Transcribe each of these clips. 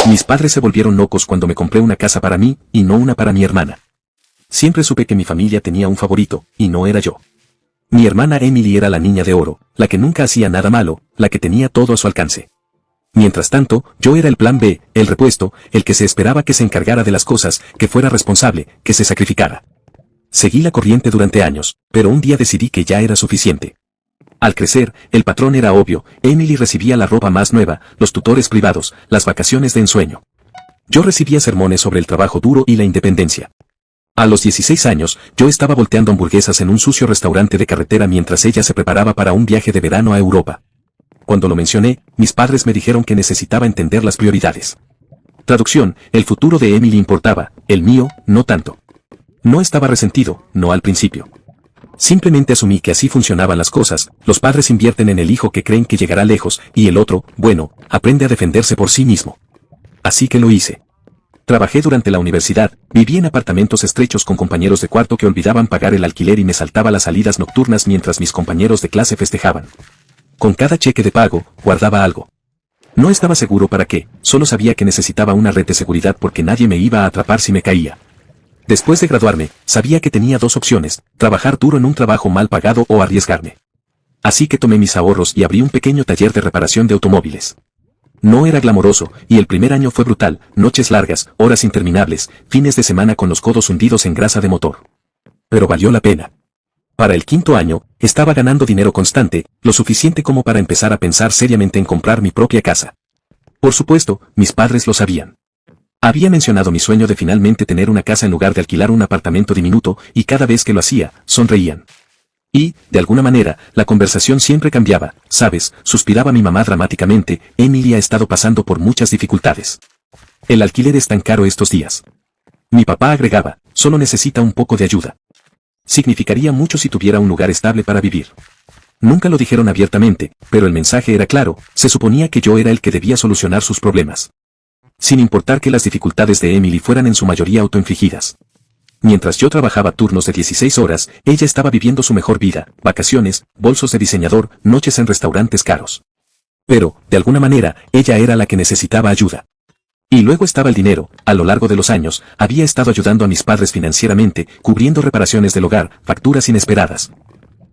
Mis padres se volvieron locos cuando me compré una casa para mí, y no una para mi hermana. Siempre supe que mi familia tenía un favorito, y no era yo. Mi hermana Emily era la niña de oro, la que nunca hacía nada malo, la que tenía todo a su alcance. Mientras tanto, yo era el plan B, el repuesto, el que se esperaba que se encargara de las cosas, que fuera responsable, que se sacrificara. Seguí la corriente durante años, pero un día decidí que ya era suficiente. Al crecer, el patrón era obvio, Emily recibía la ropa más nueva, los tutores privados, las vacaciones de ensueño. Yo recibía sermones sobre el trabajo duro y la independencia. A los 16 años, yo estaba volteando hamburguesas en un sucio restaurante de carretera mientras ella se preparaba para un viaje de verano a Europa. Cuando lo mencioné, mis padres me dijeron que necesitaba entender las prioridades. Traducción, el futuro de Emily importaba, el mío, no tanto. No estaba resentido, no al principio. Simplemente asumí que así funcionaban las cosas, los padres invierten en el hijo que creen que llegará lejos, y el otro, bueno, aprende a defenderse por sí mismo. Así que lo hice. Trabajé durante la universidad, viví en apartamentos estrechos con compañeros de cuarto que olvidaban pagar el alquiler y me saltaba las salidas nocturnas mientras mis compañeros de clase festejaban. Con cada cheque de pago, guardaba algo. No estaba seguro para qué, solo sabía que necesitaba una red de seguridad porque nadie me iba a atrapar si me caía. Después de graduarme, sabía que tenía dos opciones, trabajar duro en un trabajo mal pagado o arriesgarme. Así que tomé mis ahorros y abrí un pequeño taller de reparación de automóviles. No era glamoroso, y el primer año fue brutal, noches largas, horas interminables, fines de semana con los codos hundidos en grasa de motor. Pero valió la pena. Para el quinto año, estaba ganando dinero constante, lo suficiente como para empezar a pensar seriamente en comprar mi propia casa. Por supuesto, mis padres lo sabían. Había mencionado mi sueño de finalmente tener una casa en lugar de alquilar un apartamento diminuto, y cada vez que lo hacía, sonreían. Y, de alguna manera, la conversación siempre cambiaba, ¿sabes? Suspiraba mi mamá dramáticamente, Emily ha estado pasando por muchas dificultades. El alquiler es tan caro estos días. Mi papá agregaba, solo necesita un poco de ayuda. Significaría mucho si tuviera un lugar estable para vivir. Nunca lo dijeron abiertamente, pero el mensaje era claro, se suponía que yo era el que debía solucionar sus problemas. Sin importar que las dificultades de Emily fueran en su mayoría autoinfligidas. Mientras yo trabajaba turnos de 16 horas, ella estaba viviendo su mejor vida, vacaciones, bolsos de diseñador, noches en restaurantes caros. Pero, de alguna manera, ella era la que necesitaba ayuda. Y luego estaba el dinero, a lo largo de los años, había estado ayudando a mis padres financieramente, cubriendo reparaciones del hogar, facturas inesperadas.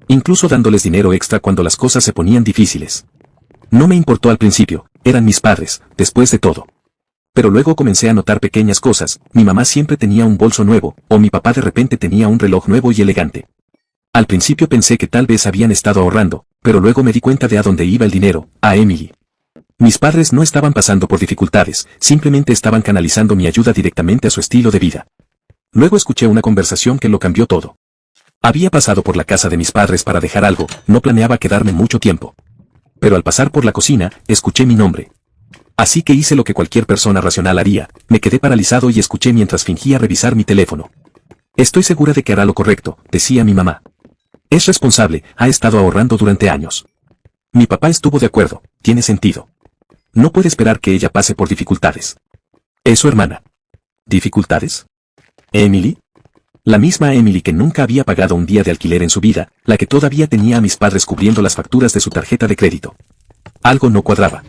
Incluso dándoles dinero extra cuando las cosas se ponían difíciles. No me importó al principio, eran mis padres, después de todo. Pero luego comencé a notar pequeñas cosas, mi mamá siempre tenía un bolso nuevo, o mi papá de repente tenía un reloj nuevo y elegante. Al principio pensé que tal vez habían estado ahorrando, pero luego me di cuenta de a dónde iba el dinero, a Emily. Mis padres no estaban pasando por dificultades, simplemente estaban canalizando mi ayuda directamente a su estilo de vida. Luego escuché una conversación que lo cambió todo. Había pasado por la casa de mis padres para dejar algo, no planeaba quedarme mucho tiempo. Pero al pasar por la cocina, escuché mi nombre. Así que hice lo que cualquier persona racional haría, me quedé paralizado y escuché mientras fingía revisar mi teléfono. Estoy segura de que hará lo correcto, decía mi mamá. Es responsable, ha estado ahorrando durante años. Mi papá estuvo de acuerdo, tiene sentido. No puede esperar que ella pase por dificultades. Es su hermana. ¿Dificultades? ¿Emily? La misma Emily que nunca había pagado un día de alquiler en su vida, la que todavía tenía a mis padres cubriendo las facturas de su tarjeta de crédito. Algo no cuadraba.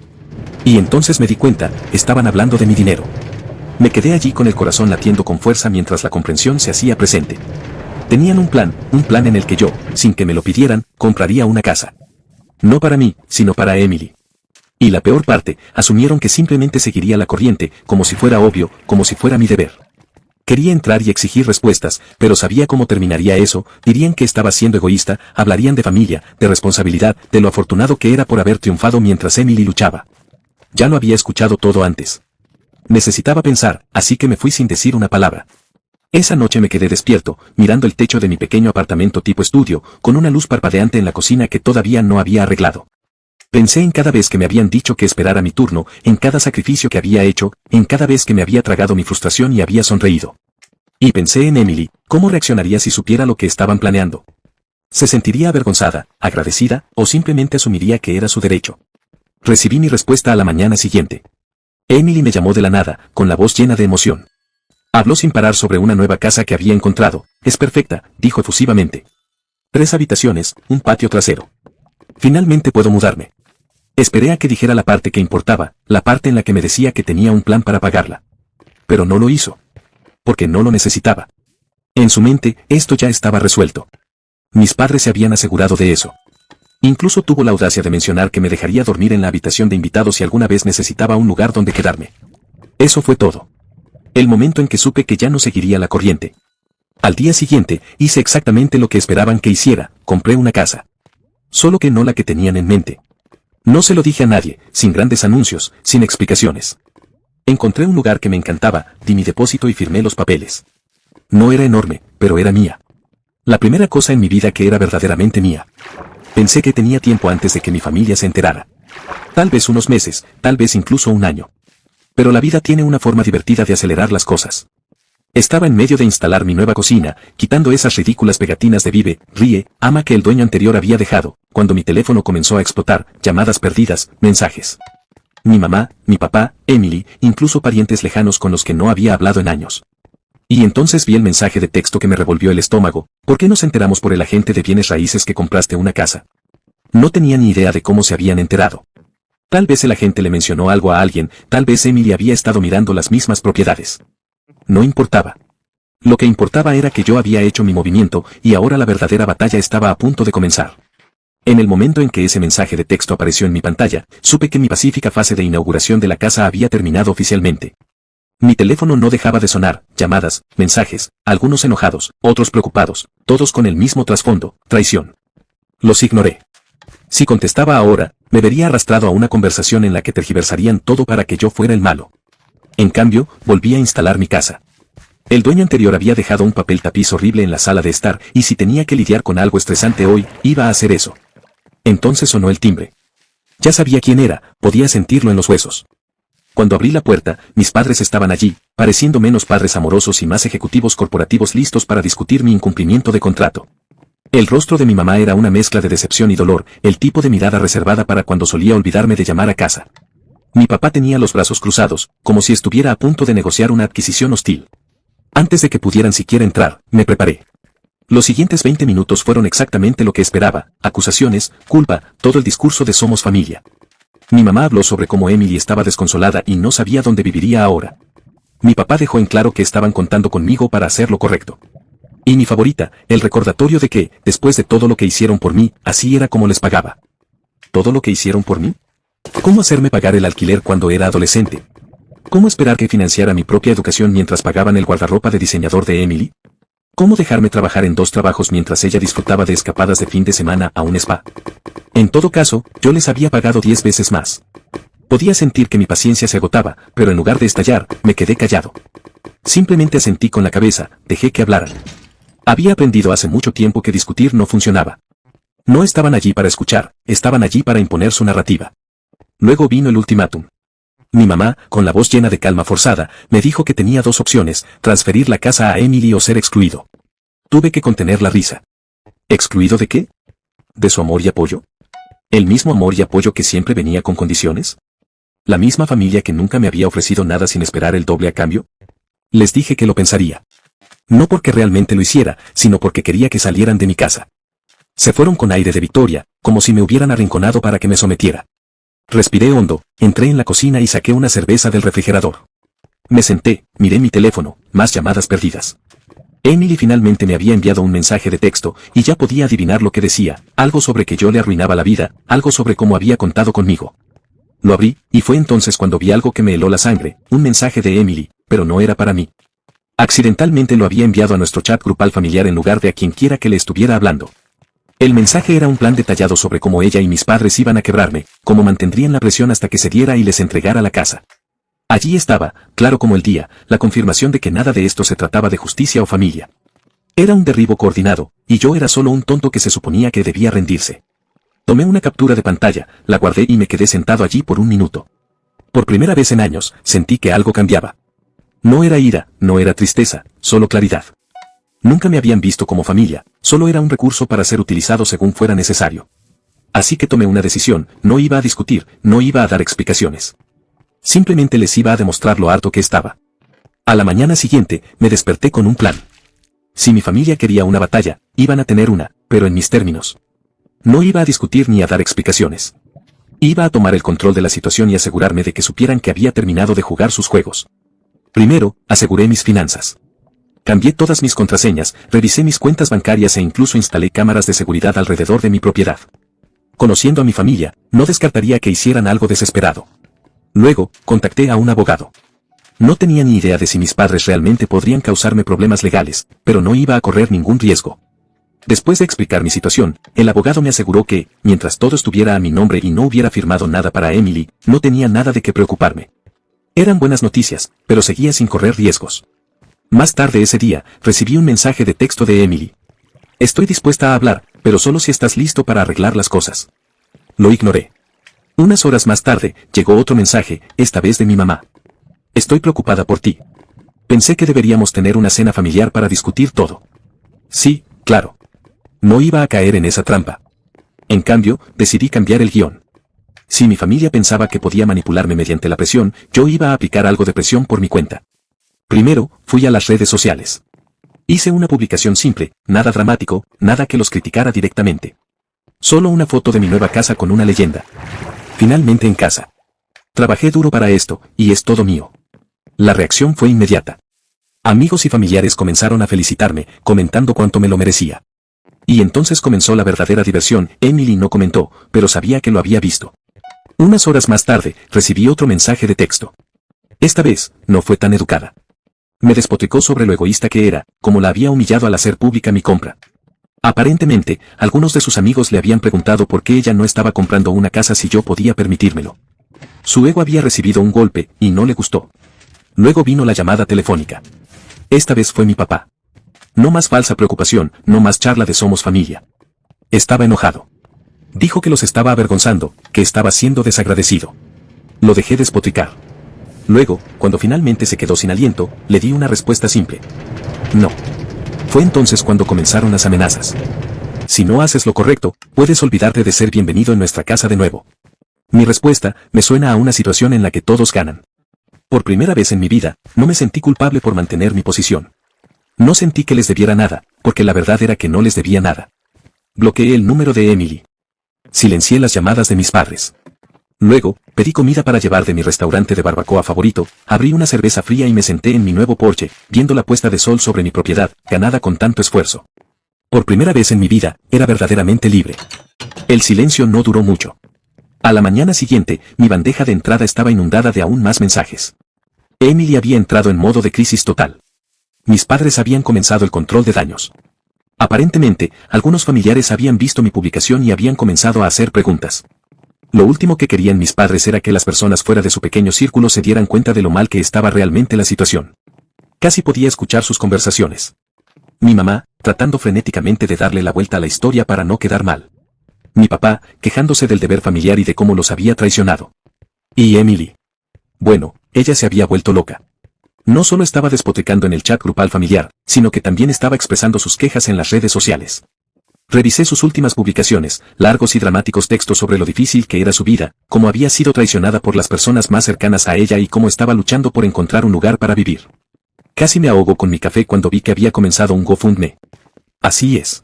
Y entonces me di cuenta, estaban hablando de mi dinero. Me quedé allí con el corazón latiendo con fuerza mientras la comprensión se hacía presente. Tenían un plan en el que yo, sin que me lo pidieran, compraría una casa. No para mí, sino para Emily. Y la peor parte, asumieron que simplemente seguiría la corriente, como si fuera obvio, como si fuera mi deber. Quería entrar y exigir respuestas, pero sabía cómo terminaría eso, dirían que estaba siendo egoísta, hablarían de familia, de responsabilidad, de lo afortunado que era por haber triunfado mientras Emily luchaba. Ya lo había escuchado todo antes. Necesitaba pensar, así que me fui sin decir una palabra. Esa noche me quedé despierto, mirando el techo de mi pequeño apartamento tipo estudio, con una luz parpadeante en la cocina que todavía no había arreglado. Pensé en cada vez que me habían dicho que esperara mi turno, en cada sacrificio que había hecho, en cada vez que me había tragado mi frustración y había sonreído. Y pensé en Emily, ¿cómo reaccionaría si supiera lo que estaban planeando? ¿Se sentiría avergonzada, agradecida, o simplemente asumiría que era su derecho? Recibí mi respuesta a la mañana siguiente. Emily me llamó de la nada, con la voz llena de emoción. Habló sin parar sobre una nueva casa que había encontrado. Es perfecta, dijo efusivamente. 3 habitaciones, un patio trasero. Finalmente puedo mudarme. Esperé a que dijera la parte que importaba, la parte en la que me decía que tenía un plan para pagarla. Pero no lo hizo. Porque no lo necesitaba. En su mente, esto ya estaba resuelto. Mis padres se habían asegurado de eso. Incluso tuvo la audacia de mencionar que me dejaría dormir en la habitación de invitados si alguna vez necesitaba un lugar donde quedarme. Eso fue todo. El momento en que supe que ya no seguiría la corriente. Al día siguiente, hice exactamente lo que esperaban que hiciera, compré una casa. Solo que no la que tenían en mente. No se lo dije a nadie, sin grandes anuncios, sin explicaciones. Encontré un lugar que me encantaba, di mi depósito y firmé los papeles. No era enorme, pero era mía. La primera cosa en mi vida que era verdaderamente mía. Pensé que tenía tiempo antes de que mi familia se enterara. Tal vez unos meses, tal vez incluso un año. Pero la vida tiene una forma divertida de acelerar las cosas. Estaba en medio de instalar mi nueva cocina, quitando esas ridículas pegatinas de Vive, Ríe, Ama que el dueño anterior había dejado, cuando mi teléfono comenzó a explotar, llamadas perdidas, mensajes. Mi mamá, mi papá, Emily, incluso parientes lejanos con los que no había hablado en años. Y entonces vi el mensaje de texto que me revolvió el estómago. ¿Por qué nos enteramos por el agente de bienes raíces que compraste una casa? No tenía ni idea de cómo se habían enterado. Tal vez el agente le mencionó algo a alguien, tal vez Emily había estado mirando las mismas propiedades. No importaba. Lo que importaba era que yo había hecho mi movimiento y ahora la verdadera batalla estaba a punto de comenzar. En el momento en que ese mensaje de texto apareció en mi pantalla, supe que mi pacífica fase de inauguración de la casa había terminado oficialmente. Mi teléfono no dejaba de sonar, llamadas, mensajes, algunos enojados, otros preocupados, todos con el mismo trasfondo, traición. Los ignoré. Si contestaba ahora, me vería arrastrado a una conversación en la que tergiversarían todo para que yo fuera el malo. En cambio, volví a instalar mi casa. El dueño anterior había dejado un papel tapiz horrible en la sala de estar, y si tenía que lidiar con algo estresante hoy, iba a hacer eso. Entonces sonó el timbre. Ya sabía quién era, podía sentirlo en los huesos. Cuando abrí la puerta, mis padres estaban allí, pareciendo menos padres amorosos y más ejecutivos corporativos listos para discutir mi incumplimiento de contrato. El rostro de mi mamá era una mezcla de decepción y dolor, el tipo de mirada reservada para cuando solía olvidarme de llamar a casa. Mi papá tenía los brazos cruzados, como si estuviera a punto de negociar una adquisición hostil. Antes de que pudieran siquiera entrar, me preparé. Los siguientes 20 minutos fueron exactamente lo que esperaba, acusaciones, culpa, todo el discurso de somos familia. Mi mamá habló sobre cómo Emily estaba desconsolada y no sabía dónde viviría ahora. Mi papá dejó en claro que estaban contando conmigo para hacer lo correcto. Y mi favorita, el recordatorio de que, después de todo lo que hicieron por mí, así era como les pagaba. ¿Todo lo que hicieron por mí? ¿Cómo hacerme pagar el alquiler cuando era adolescente? ¿Cómo esperar que financiara mi propia educación mientras pagaban el guardarropa de diseñador de Emily? ¿Cómo dejarme trabajar en 2 trabajos mientras ella disfrutaba de escapadas de fin de semana a un spa? En todo caso, yo les había pagado 10 veces más. Podía sentir que mi paciencia se agotaba, pero en lugar de estallar, me quedé callado. Simplemente asentí con la cabeza, dejé que hablaran. Había aprendido hace mucho tiempo que discutir no funcionaba. No estaban allí para escuchar, estaban allí para imponer su narrativa. Luego vino el ultimátum. Mi mamá, con la voz llena de calma forzada, me dijo que tenía 2 opciones, transferir la casa a Emily o ser excluido. Tuve que contener la risa. ¿Excluido de qué? ¿De su amor y apoyo? ¿El mismo amor y apoyo que siempre venía con condiciones? ¿La misma familia que nunca me había ofrecido nada sin esperar el doble a cambio? Les dije que lo pensaría. No porque realmente lo hiciera, sino porque quería que salieran de mi casa. Se fueron con aire de victoria, como si me hubieran arrinconado para que me sometiera. Respiré hondo, entré en la cocina y saqué una cerveza del refrigerador. Me senté, miré mi teléfono, más llamadas perdidas. Emily finalmente me había enviado un mensaje de texto, y ya podía adivinar lo que decía, algo sobre que yo le arruinaba la vida, algo sobre cómo había contado conmigo. Lo abrí, y fue entonces cuando vi algo que me heló la sangre, un mensaje de Emily, pero no era para mí. Accidentalmente lo había enviado a nuestro chat grupal familiar en lugar de a quien quiera que le estuviera hablando. El mensaje era un plan detallado sobre cómo ella y mis padres iban a quebrarme, cómo mantendrían la presión hasta que se diera y les entregara la casa. Allí estaba, claro como el día, la confirmación de que nada de esto se trataba de justicia o familia. Era un derribo coordinado, y yo era solo un tonto que se suponía que debía rendirse. Tomé una captura de pantalla, la guardé y me quedé sentado allí por un minuto. Por primera vez en años, sentí que algo cambiaba. No era ira, no era tristeza, solo claridad. Nunca me habían visto como familia, solo era un recurso para ser utilizado según fuera necesario. Así que tomé una decisión, no iba a discutir, no iba a dar explicaciones. Simplemente les iba a demostrar lo harto que estaba. A la mañana siguiente, me desperté con un plan. Si mi familia quería una batalla, iban a tener una, pero en mis términos. No iba a discutir ni a dar explicaciones. Iba a tomar el control de la situación y asegurarme de que supieran que había terminado de jugar sus juegos. Primero, aseguré mis finanzas. Cambié todas mis contraseñas, revisé mis cuentas bancarias e incluso instalé cámaras de seguridad alrededor de mi propiedad. Conociendo a mi familia, no descartaría que hicieran algo desesperado. Luego, contacté a un abogado. No tenía ni idea de si mis padres realmente podrían causarme problemas legales, pero no iba a correr ningún riesgo. Después de explicar mi situación, el abogado me aseguró que, mientras todo estuviera a mi nombre y no hubiera firmado nada para Emily, no tenía nada de qué preocuparme. Eran buenas noticias, pero seguía sin correr riesgos. Más tarde ese día, recibí un mensaje de texto de Emily. Estoy dispuesta a hablar, pero solo si estás listo para arreglar las cosas. Lo ignoré. Unas horas más tarde, llegó otro mensaje, esta vez de mi mamá. Estoy preocupada por ti. Pensé que deberíamos tener una cena familiar para discutir todo. Sí, claro. No iba a caer en esa trampa. En cambio, decidí cambiar el guión. Si mi familia pensaba que podía manipularme mediante la presión, yo iba a aplicar algo de presión por mi cuenta. Primero, fui a las redes sociales. Hice una publicación simple, nada dramático, nada que los criticara directamente. Solo una foto de mi nueva casa con una leyenda. Finalmente en casa. Trabajé duro para esto, y es todo mío. La reacción fue inmediata. Amigos y familiares comenzaron a felicitarme, comentando cuánto me lo merecía. Y entonces comenzó la verdadera diversión. Emily no comentó, pero sabía que lo había visto. Unas horas más tarde, recibí otro mensaje de texto. Esta vez, no fue tan educada. Me despotricó sobre lo egoísta que era, como la había humillado al hacer pública mi compra. Aparentemente, algunos de sus amigos le habían preguntado por qué ella no estaba comprando una casa si yo podía permitírmelo. Su ego había recibido un golpe, y no le gustó. Luego vino la llamada telefónica. Esta vez fue mi papá. No más falsa preocupación, no más charla de somos familia. Estaba enojado. Dijo que los estaba avergonzando, que estaba siendo desagradecido. Lo dejé despotricar. Luego, cuando finalmente se quedó sin aliento, le di una respuesta simple. No. Fue entonces cuando comenzaron las amenazas. Si no haces lo correcto, puedes olvidarte de ser bienvenido en nuestra casa de nuevo. Mi respuesta me suena a una situación en la que todos ganan. Por primera vez en mi vida, no me sentí culpable por mantener mi posición. No sentí que les debiera nada, porque la verdad era que no les debía nada. Bloqueé el número de Emily. Silencié las llamadas de mis padres. Luego, pedí comida para llevar de mi restaurante de barbacoa favorito, abrí una cerveza fría y me senté en mi nuevo porche, viendo la puesta de sol sobre mi propiedad, ganada con tanto esfuerzo. Por primera vez en mi vida, era verdaderamente libre. El silencio no duró mucho. A la mañana siguiente, mi bandeja de entrada estaba inundada de aún más mensajes. Emily había entrado en modo de crisis total. Mis padres habían comenzado el control de daños. Aparentemente, algunos familiares habían visto mi publicación y habían comenzado a hacer preguntas. Lo último que querían mis padres era que las personas fuera de su pequeño círculo se dieran cuenta de lo mal que estaba realmente la situación. Casi podía escuchar sus conversaciones. Mi mamá, tratando frenéticamente de darle la vuelta a la historia para no quedar mal. Mi papá, quejándose del deber familiar y de cómo los había traicionado. Y Emily. Bueno, ella se había vuelto loca. No solo estaba despotricando en el chat grupal familiar, sino que también estaba expresando sus quejas en las redes sociales. Revisé sus últimas publicaciones, largos y dramáticos textos sobre lo difícil que era su vida, cómo había sido traicionada por las personas más cercanas a ella y cómo estaba luchando por encontrar un lugar para vivir. Casi me ahogo con mi café cuando vi que había comenzado un GoFundMe. Así es.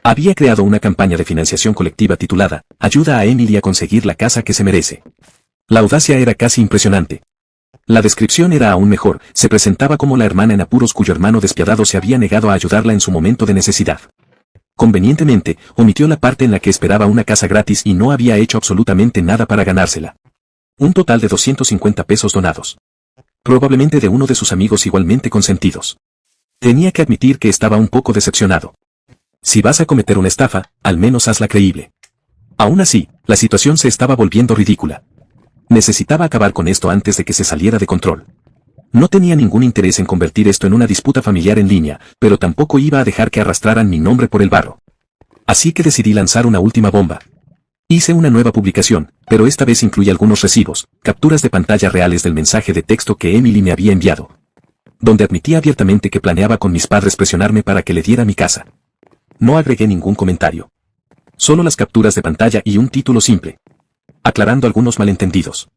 Había creado una campaña de financiación colectiva titulada Ayuda a Emily a conseguir la casa que se merece. La audacia era casi impresionante. La descripción era aún mejor, se presentaba como la hermana en apuros cuyo hermano despiadado se había negado a ayudarla en su momento de necesidad. Convenientemente, omitió la parte en la que esperaba una casa gratis y no había hecho absolutamente nada para ganársela. Un total de 250 pesos donados. Probablemente de uno de sus amigos igualmente consentidos. Tenía que admitir que estaba un poco decepcionado. Si vas a cometer una estafa, al menos hazla creíble. Aún así, la situación se estaba volviendo ridícula. Necesitaba acabar con esto antes de que se saliera de control. No tenía ningún interés en convertir esto en una disputa familiar en línea, pero tampoco iba a dejar que arrastraran mi nombre por el barro. Así que decidí lanzar una última bomba. Hice una nueva publicación, pero esta vez incluye algunos recibos, capturas de pantalla reales del mensaje de texto que Emily me había enviado. Donde admitía abiertamente que planeaba con mis padres presionarme para que le diera mi casa. No agregué ningún comentario. Solo las capturas de pantalla y un título simple. Aclarando algunos malentendidos.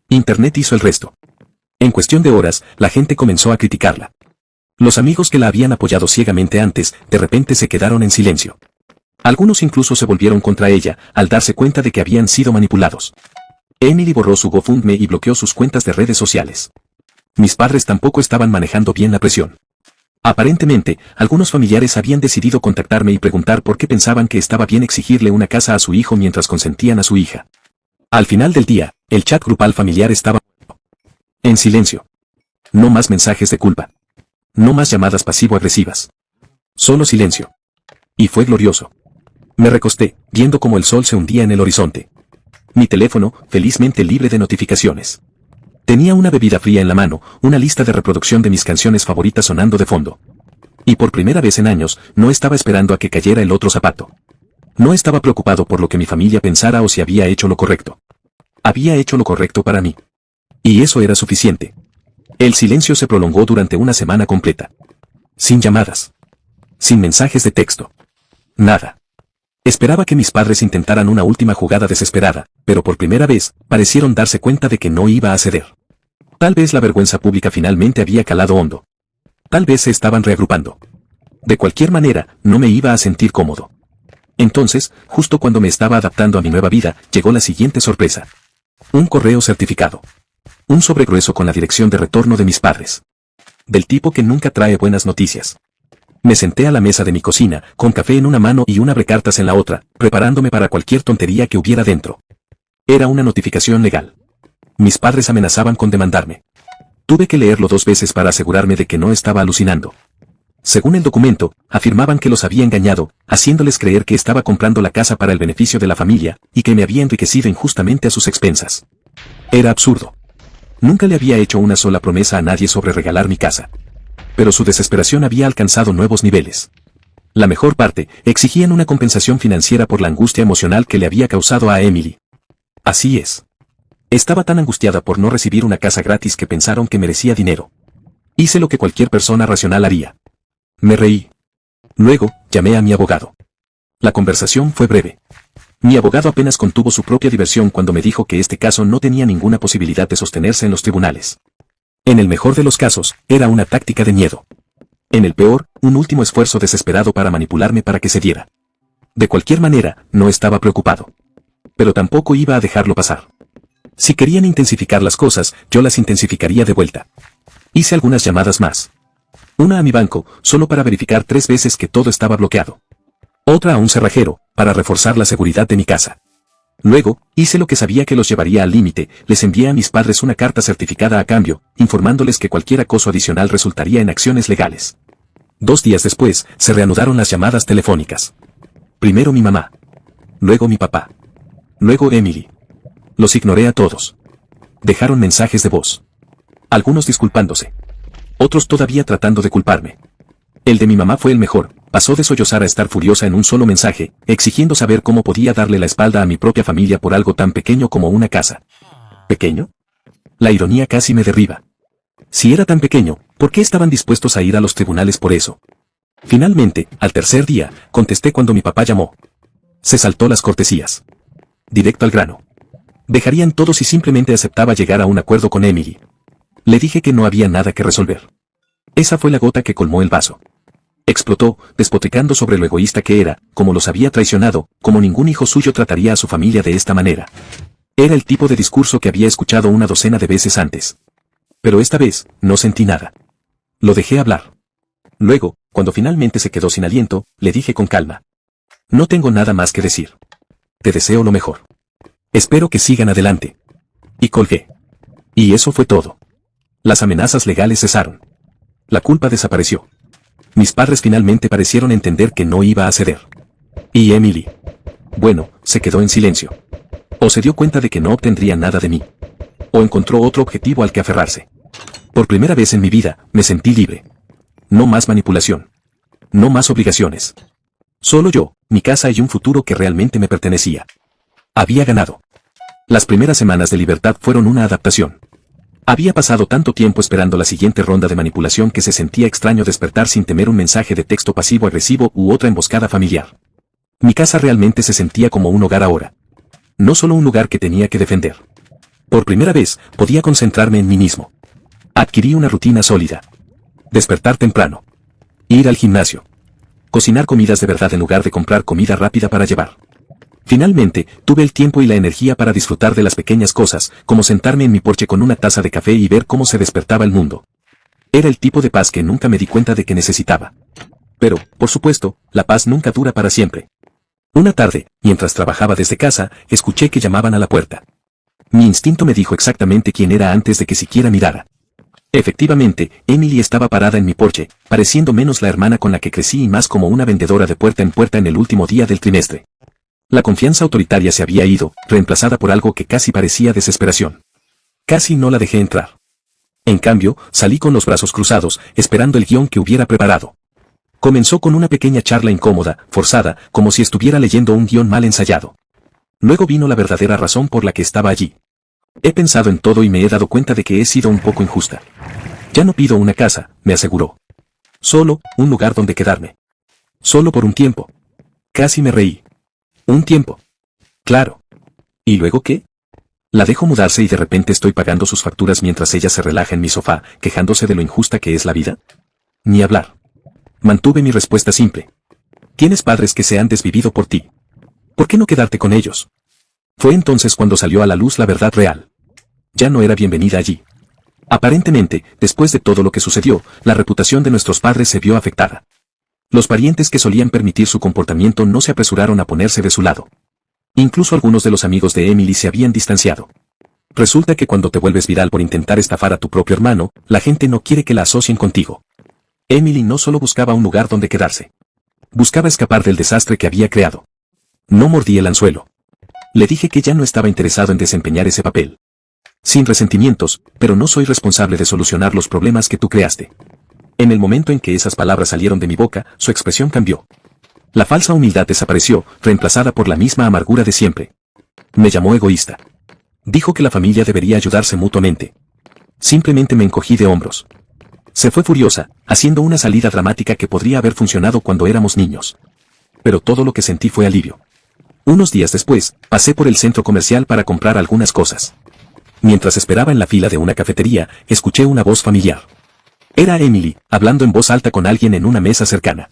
Internet hizo el resto. En cuestión de horas, la gente comenzó a criticarla. Los amigos que la habían apoyado ciegamente antes, de repente se quedaron en silencio. Algunos incluso se volvieron contra ella, al darse cuenta de que habían sido manipulados. Emily borró su GoFundMe y bloqueó sus cuentas de redes sociales. Mis padres tampoco estaban manejando bien la presión. Aparentemente, algunos familiares habían decidido contactarme y preguntar por qué pensaban que estaba bien exigirle una casa a su hijo mientras consentían a su hija. Al final del día, el chat grupal familiar estaba en silencio. No más mensajes de culpa. No más llamadas pasivo-agresivas. Solo silencio. Y fue glorioso. Me recosté, viendo cómo el sol se hundía en el horizonte. Mi teléfono, felizmente libre de notificaciones. Tenía una bebida fría en la mano, una lista de reproducción de mis canciones favoritas sonando de fondo. Y por primera vez en años, no estaba esperando a que cayera el otro zapato. No estaba preocupado por lo que mi familia pensara o si había hecho lo correcto. Había hecho lo correcto para mí. Y eso era suficiente. El silencio se prolongó durante una semana completa. Sin llamadas. Sin mensajes de texto. Nada. Esperaba que mis padres intentaran una última jugada desesperada, pero por primera vez, parecieron darse cuenta de que no iba a ceder. Tal vez la vergüenza pública finalmente había calado hondo. Tal vez se estaban reagrupando. De cualquier manera, no me iba a sentir cómodo. Entonces, justo cuando me estaba adaptando a mi nueva vida, llegó la siguiente sorpresa. Un correo certificado. Un sobre grueso con la dirección de retorno de mis padres. Del tipo que nunca trae buenas noticias. Me senté a la mesa de mi cocina, con café en una mano y un abrecartas en la otra, preparándome para cualquier tontería que hubiera dentro. Era una notificación legal. Mis padres amenazaban con demandarme. Tuve que leerlo 2 veces para asegurarme de que no estaba alucinando. Según el documento, afirmaban que los había engañado, haciéndoles creer que estaba comprando la casa para el beneficio de la familia, y que me había enriquecido injustamente a sus expensas. Era absurdo. Nunca le había hecho una sola promesa a nadie sobre regalar mi casa. Pero su desesperación había alcanzado nuevos niveles. La mejor parte, exigían una compensación financiera por la angustia emocional que le había causado a Emily. Así es. Estaba tan angustiada por no recibir una casa gratis que pensaron que merecía dinero. Hice lo que cualquier persona racional haría. Me reí. Luego, llamé a mi abogado. La conversación fue breve. Mi abogado apenas contuvo su propia diversión cuando me dijo que este caso no tenía ninguna posibilidad de sostenerse en los tribunales. En el mejor de los casos, era una táctica de miedo. En el peor, un último esfuerzo desesperado para manipularme para que cediera. De cualquier manera, no estaba preocupado. Pero tampoco iba a dejarlo pasar. Si querían intensificar las cosas, yo las intensificaría de vuelta. Hice algunas llamadas más. Una a mi banco, solo para verificar 3 veces que todo estaba bloqueado. Otra a un cerrajero, para reforzar la seguridad de mi casa. Luego, hice lo que sabía que los llevaría al límite, les envié a mis padres una carta certificada a cambio, informándoles que cualquier acoso adicional resultaría en acciones legales. 2 días después, se reanudaron las llamadas telefónicas. Primero mi mamá. Luego mi papá. Luego Emily. Los ignoré a todos. Dejaron mensajes de voz. Algunos disculpándose. Otros todavía tratando de culparme. El de mi mamá fue el mejor, pasó de sollozar a estar furiosa en un solo mensaje, exigiendo saber cómo podía darle la espalda a mi propia familia por algo tan pequeño como una casa. ¿Pequeño? La ironía casi me derriba. Si era tan pequeño, ¿por qué estaban dispuestos a ir a los tribunales por eso? Finalmente, al tercer día, contesté cuando mi papá llamó. Se saltó las cortesías. Directo al grano. Dejarían todo si simplemente aceptaba llegar a un acuerdo con Emily. Le dije que no había nada que resolver. Esa fue la gota que colmó el vaso. Explotó, despotricando sobre lo egoísta que era, como los había traicionado, como ningún hijo suyo trataría a su familia de esta manera. Era el tipo de discurso que había escuchado una docena de veces antes. Pero esta vez, no sentí nada. Lo dejé hablar. Luego, cuando finalmente se quedó sin aliento, le dije con calma. No tengo nada más que decir. Te deseo lo mejor. Espero que sigan adelante. Y colgué. Y eso fue todo. Las amenazas legales cesaron. La culpa desapareció. Mis padres finalmente parecieron entender que no iba a ceder. Y Emily. Bueno, se quedó en silencio. O se dio cuenta de que no obtendría nada de mí. O encontró otro objetivo al que aferrarse. Por primera vez en mi vida, me sentí libre. No más manipulación. No más obligaciones. Solo yo, mi casa y un futuro que realmente me pertenecía. Había ganado. Las primeras semanas de libertad fueron una adaptación. Había pasado tanto tiempo esperando la siguiente ronda de manipulación que se sentía extraño despertar sin temer un mensaje de texto pasivo-agresivo u otra emboscada familiar. Mi casa realmente se sentía como un hogar ahora. No solo un lugar que tenía que defender. Por primera vez, podía concentrarme en mí mismo. Adquirí una rutina sólida. Despertar temprano. Ir al gimnasio. cocinar comidas de verdad en lugar de comprar comida rápida para llevar. Finalmente, tuve el tiempo y la energía para disfrutar de las pequeñas cosas, como sentarme en mi porche con una taza de café y ver cómo se despertaba el mundo. Era el tipo de paz que nunca me di cuenta de que necesitaba. Pero, por supuesto, la paz nunca dura para siempre. Una tarde, mientras trabajaba desde casa, escuché que llamaban a la puerta. Mi instinto me dijo exactamente quién era antes de que siquiera mirara. Efectivamente, Emily estaba parada en mi porche, pareciendo menos la hermana con la que crecí y más como una vendedora de puerta en el último día del trimestre. La confianza autoritaria se había ido, reemplazada por algo que casi parecía desesperación. Casi no la dejé entrar. En cambio, salí con los brazos cruzados, esperando el guión que hubiera preparado. Comenzó con una pequeña charla incómoda, forzada, como si estuviera leyendo un guión mal ensayado. Luego vino la verdadera razón por la que estaba allí. He pensado en todo y me he dado cuenta de que he sido un poco injusta. Ya no pido una casa, me aseguró. Solo, un lugar donde quedarme. Solo por un tiempo. Casi me reí. ¿Un tiempo? Claro. ¿Y luego qué? La dejo mudarse y de repente estoy pagando sus facturas mientras ella se relaja en mi sofá, quejándose de lo injusta que es la vida. Ni hablar. Mantuve mi respuesta simple. Tienes padres que se han desvivido por ti. ¿Por qué no quedarte con ellos? Fue entonces cuando salió a la luz la verdad real. Ya no era bienvenida allí. Aparentemente, después de todo lo que sucedió, la reputación de nuestros padres se vio afectada. Los parientes que solían permitir su comportamiento no se apresuraron a ponerse de su lado. Incluso algunos de los amigos de Emily se habían distanciado. Resulta que cuando te vuelves viral por intentar estafar a tu propio hermano, la gente no quiere que la asocien contigo. Emily no solo buscaba un lugar donde quedarse. Buscaba escapar del desastre que había creado. No mordí el anzuelo. Le dije que ya no estaba interesado en desempeñar ese papel. Sin resentimientos, pero no soy responsable de solucionar los problemas que tú creaste. En el momento en que esas palabras salieron de mi boca, su expresión cambió. La falsa humildad desapareció, reemplazada por la misma amargura de siempre. Me llamó egoísta. Dijo que la familia debería ayudarse mutuamente. Simplemente me encogí de hombros. Se fue furiosa, haciendo una salida dramática que podría haber funcionado cuando éramos niños. Pero todo lo que sentí fue alivio. Unos días después, pasé por el centro comercial para comprar algunas cosas. Mientras esperaba en la fila de una cafetería, escuché una voz familiar. Era Emily, hablando en voz alta con alguien en una mesa cercana.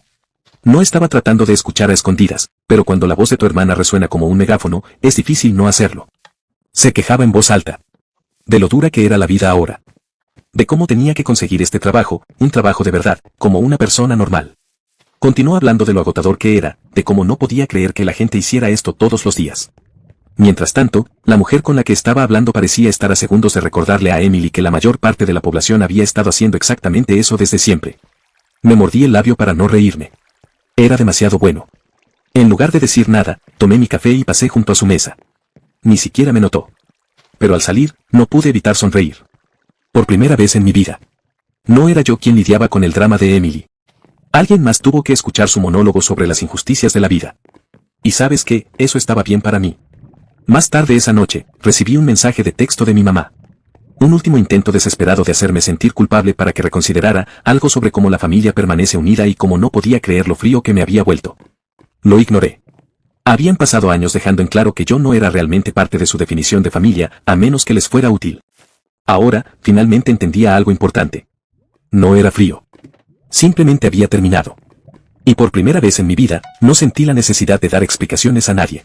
No estaba tratando de escuchar a escondidas, pero cuando la voz de tu hermana resuena como un megáfono, es difícil no hacerlo. Se quejaba en voz alta. De lo dura que era la vida ahora. De cómo tenía que conseguir este trabajo, un trabajo de verdad, como una persona normal. Continuó hablando de lo agotador que era, de cómo no podía creer que la gente hiciera esto todos los días. Mientras tanto, la mujer con la que estaba hablando parecía estar a segundos de recordarle a Emily que la mayor parte de la población había estado haciendo exactamente eso desde siempre. Me mordí el labio para no reírme. Era demasiado bueno. En lugar de decir nada, tomé mi café y pasé junto a su mesa. Ni siquiera me notó. Pero al salir, no pude evitar sonreír. Por primera vez en mi vida. No era yo quien lidiaba con el drama de Emily. Alguien más tuvo que escuchar su monólogo sobre las injusticias de la vida. Y sabes qué, eso estaba bien para mí. Más tarde esa noche, recibí un mensaje de texto de mi mamá. Un último intento desesperado de hacerme sentir culpable para que reconsiderara algo sobre cómo la familia permanece unida y cómo no podía creer lo frío que me había vuelto. Lo ignoré. Habían pasado años dejando en claro que yo no era realmente parte de su definición de familia, a menos que les fuera útil. Ahora, finalmente entendía algo importante. No era frío. Simplemente había terminado. Y por primera vez en mi vida, no sentí la necesidad de dar explicaciones a nadie.